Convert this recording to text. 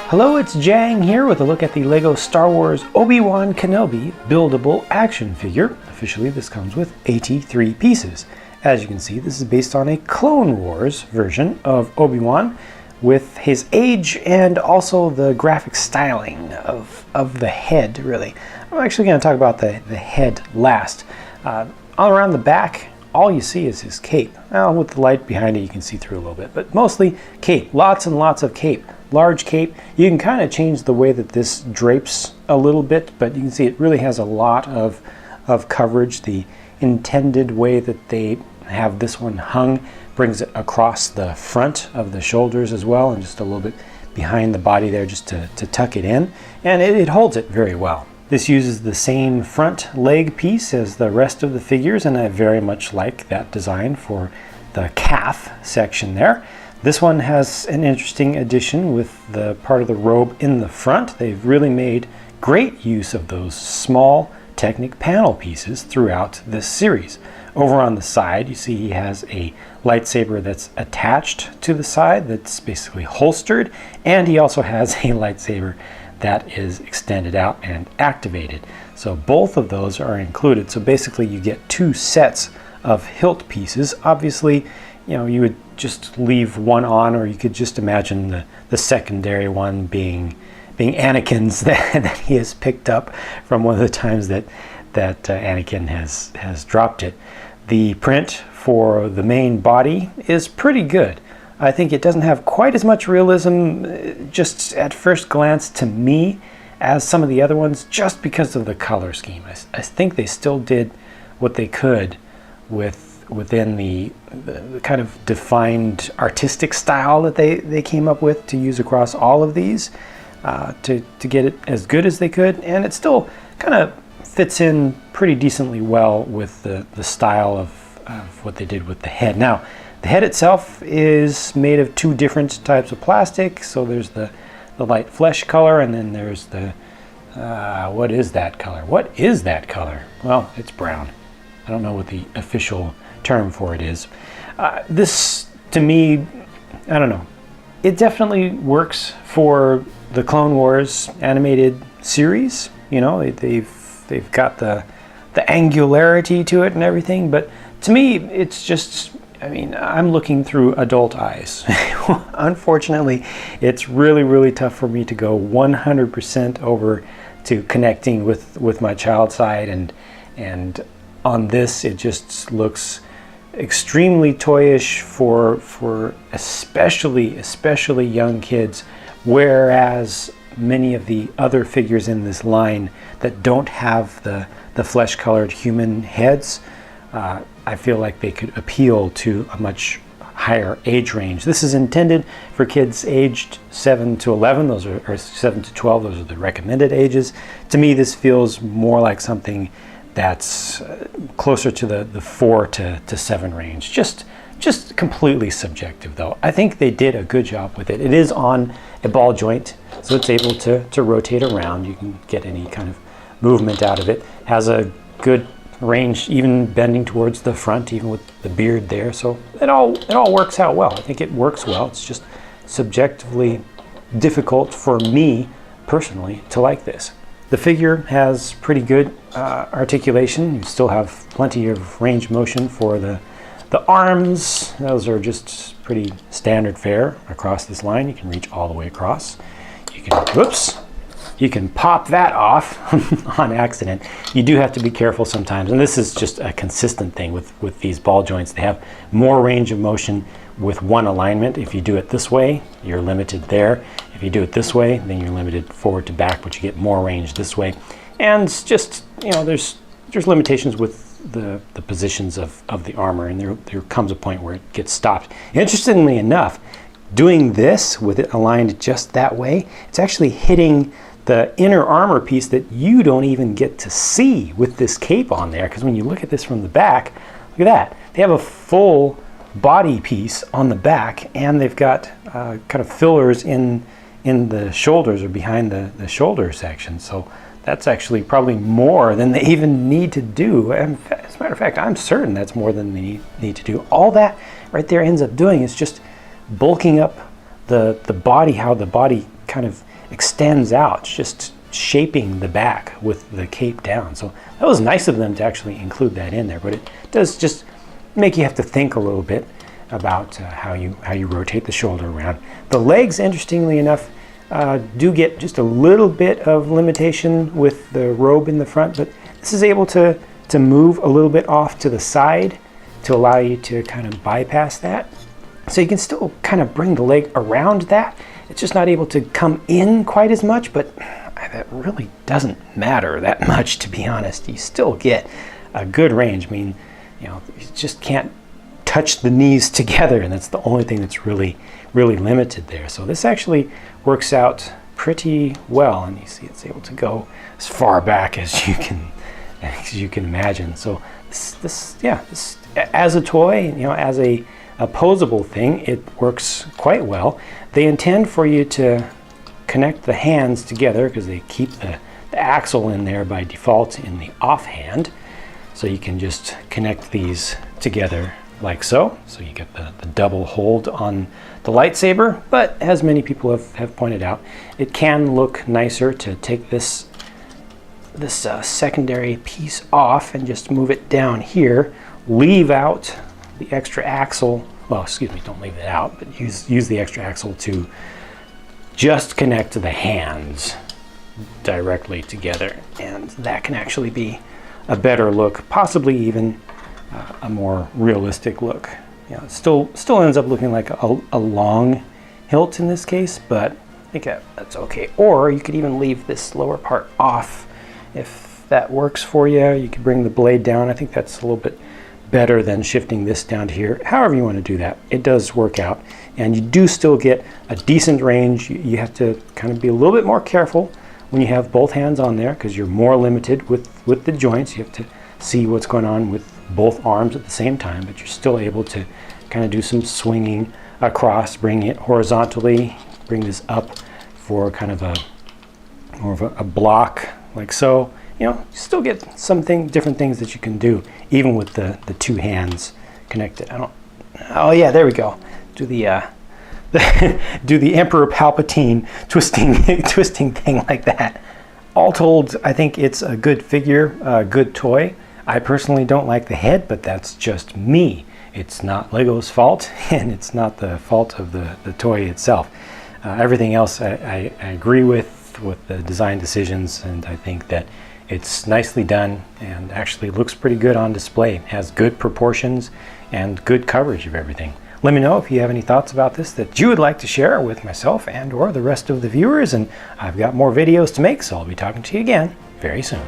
Hello, it's JANG here with a look at the LEGO Star Wars Obi Wan Kenobi buildable action figure. Officially, this comes with 83 pieces. As you can see, this is based on a Clone Wars version of Obi Wan with his age and also the graphic styling of the head, really. I'm actually going to talk about the head last. All around the back, all you see is his cape. Well, with the light behind it, you can see through a little bit, but mostly cape. Lots and lots of cape. Large cape. You can kind of change the way that this drapes a little bit, but you can see it really has a lot of coverage. The intended way that they have this one hung brings it across the front of the shoulders as well, and just a little bit behind the body there just to tuck it in, and it holds it very well. This uses the same front leg piece as the rest of the figures, and I very much like that design for the calf section there. This one has an interesting addition with the part of the robe in the front. They've really made great use of those small Technic panel pieces throughout this series. Over on the side, you see he has a lightsaber that's attached to the side that's basically holstered, and he also has a lightsaber that is extended out and activated. So both of those are included. So basically you get two sets of hilt pieces. Obviously, you know, you would just leave one on, or you could just imagine the secondary one being Anakin's that he has picked up from one of the times that Anakin has dropped it. The print for the main body is pretty good. I think it doesn't have quite as much realism just at first glance to me as some of the other ones, just because of the color scheme. I think they still did what they could within the kind of defined artistic style that they came up with to use across all of these to get it as good as they could, and it still kind of fits in pretty decently well with the style of what they did with the head. Now, the head itself is made of two different types of plastic. So there's the light flesh color, and then there's the what is that color? What is that color? Well, it's brown. I don't know what the official term for it is. This, to me, I don't know. It definitely works for the Clone Wars animated series. You know, they've got the angularity to it and everything, but to me, it's just, I mean, I'm looking through adult eyes. Unfortunately, it's really, really tough for me to go 100% over to connecting with my child side, and on this, it just looks extremely toyish for especially young kids, whereas many of the other figures in this line that don't have the flesh-colored human heads, I feel like they could appeal to a much higher age range. This is intended for kids aged 7 to 11, or 7 to 12, those are the recommended ages. To me, this feels more like something that's closer to the 4 to 7 range. Just completely subjective, though. I think they did a good job with it. It is on a ball joint, so it's able to rotate around. You can get any kind of movement out of it. Has a good range, even bending towards the front, even with the beard there. So it all works out well. I think it works well. It's just subjectively difficult for me personally to like this. The figure has pretty good articulation. You still have plenty of range of motion for the arms. Those are just pretty standard fare across this line. You can reach all the way across. You can pop that off on accident. You do have to be careful sometimes, and this is just a consistent thing with these ball joints. They have more range of motion with one alignment. If you do it this way, you're limited there. If you do it this way, then you're limited forward to back, but you get more range this way. And just, you know, there's limitations with the positions of the armor, and there comes a point where it gets stopped. Interestingly enough, doing this with it aligned just that way, it's actually hitting the inner armor piece that you don't even get to see with this cape on there, because when you look at this from the back, look at that. They have a full body piece on the back, and they've got kind of fillers in the shoulders, or behind the shoulder section. So that's actually probably more than they even need to do. And as a matter of fact, I'm certain that's more than they need to do. All that right there ends up doing is just bulking up the body, how the body kind of extends out, just shaping the back with the cape down. So that was nice of them to actually include that in there, but it does just make you have to think a little bit about how you rotate the shoulder around. The legs, interestingly enough, do get just a little bit of limitation with the robe in the front, but this is able to move a little bit off to the side to allow you to kind of bypass that. So you can still kind of bring the leg around that. It's just not able to come in quite as much, but that really doesn't matter that much, to be honest. You still get a good range. I mean, you just can't touch the knees together, and that's the only thing that's really limited there. So this actually works out pretty well, and you see it's able to go as far back as you can imagine. So this as a toy, as a posable thing, it works quite well. They intend for you to connect the hands together because they keep the axle in there by default in the off hand. So you can just connect these together like so. So you get the double hold on the lightsaber, but as many people have pointed out, it can look nicer to take this secondary piece off and just move it down here, leave out the extra axle. Well, excuse me, don't leave it out, but use the extra axle to just connect the hands directly together, and that can actually be a better look, possibly even a more realistic look. It still ends up looking like a long hilt in this case, but I think that's okay. Or you could even leave this lower part off if that works for you. You could bring the blade down. I think that's a little bit better than shifting this down to here. However you want to do that, it does work out, and you do still get a decent range. You have to kind of be a little bit more careful when you have both hands on there because you're more limited with the joints. You have to see what's going on with both arms at the same time, but you're still able to kind of do some swinging across, bring it horizontally, bring this up for kind of more of a block like so. You still get different things that you can do, even with the two hands connected. Oh yeah, there we go. Do the do the Emperor Palpatine twisting thing like that. All told, I think it's a good figure, a good toy. I personally don't like the head, but that's just me. It's not Lego's fault, and it's not the fault of the toy itself. Everything else I agree with the design decisions, and I think that it's nicely done and actually looks pretty good on display. It has good proportions and good coverage of everything. Let me know if you have any thoughts about this that you would like to share with myself and or the rest of the viewers, and I've got more videos to make, so I'll be talking to you again very soon.